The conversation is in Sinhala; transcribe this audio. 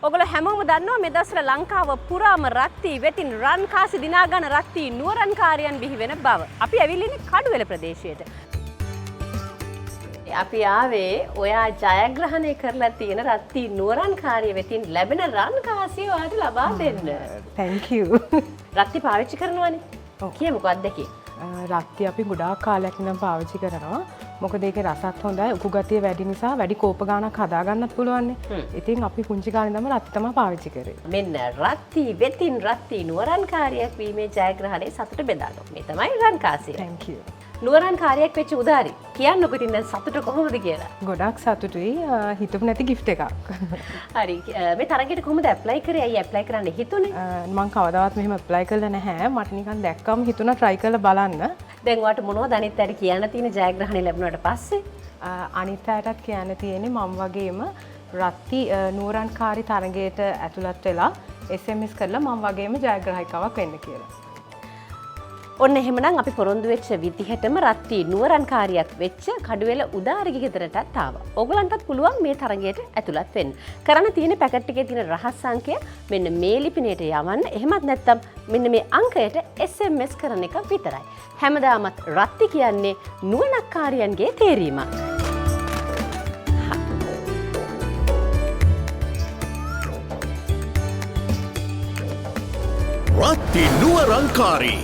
ඔයගොල්ලෝ හැමෝම දන්නවා මේ දවස්වල ලංකාව පුරාම රත්ති වෙතින් රන් කාසි දිනා ගන්න රත්ති නුවරන්කාරයන් බිහි වෙන බව. අපි ඇවිල්ලා ඉන්නේ කඩුවෙල ප්‍රදේශයට. අපි ආවේ ඔයා ජයග්‍රහණය කරලා තියෙන රත්ති නුවරන්කාරිය වෙතින් ලැබෙන රන් කාසිය ඔයාලට ලබා දෙන්න. Thank you. රත්ති පාවිච්චි කරනවනේ. කියමුකෝ අත්දැකීම්. රත්ති අපි ගොඩාක් කාලයක් ඉඳන් පාවිච්චි කරනවා. මොකද ඒකේ රසත් හොඳයි, උකු ගතිය වැඩි නිසා වැඩි කෝප ගාණක් හදා ගන්නත් පුළුවන්. ඉතින් අපි පුංචි කාලේ ඉඳන්ම රත්ති තමයි පාවිච්චි කරේ. මෙන්න රත්ති වෙතින් රත්ති නුවරන්කාරියක් වීමේ ජයග්‍රහණය සතුට බෙදා ගන්න. මේ තමයි රන් කාසිය. Thank you. නුවරන්කාරියක් වෙච්ච උදාරි. කියන්නකො ඉතින් දැන් සතුට කොහොමද කියලා. ගොඩාක් සතුටුයි. හිතුව නැති gift එකක්. හරි. මේ තරගෙට කොහොමද ඇප්ලයි කරේ? අයියා ඇප්ලයි කරන්න හිතුනේ? මම කවදාවත් මෙහෙම ඇප්ලයි කරලා නැහැ. මට නිකන් දැක්කම හිතුණා try කරලා බලන්න. දැන් ඔයාලට මොනවද අනිත් අයට කියන්න තියෙන ජයග්‍රහණය ලැබුණාට පස්සේ? අනිත් අයටත් කියන්න තියෙන්නේ මම වගේම රත්ති නුවරන්කාරි තරගයට ඇතුළත් වෙලා SMS කරලා මම වගේම ජයග්‍රාහිකාවක් වෙන්න කියලා. ඔන්න එහෙමනම් අපි පොරොන්දු වෙච්ච විදිහටම රත්ති නුවරන්කාරියක් වෙච්ච කඩුවෙල උදාරිගේ ගෙදරටත් ආවා. ඕගලන්ටත් පුළුවන් මේ තරගයට ඇතුළත් වෙන්න. කරන්න තියෙන පැකට් එකේ තියෙන රහස් අංකය මෙන්න මේ ලිපිණයට යවන්න. එහෙමත් නැත්නම් මෙන්න මේ අංකයට SMS කරන එක විතරයි. හැමදාමත් රත්ති කියන්නේ නුවණක්කාරයන්ගේ තේරීමක්. රත්ති නුවරංකාරී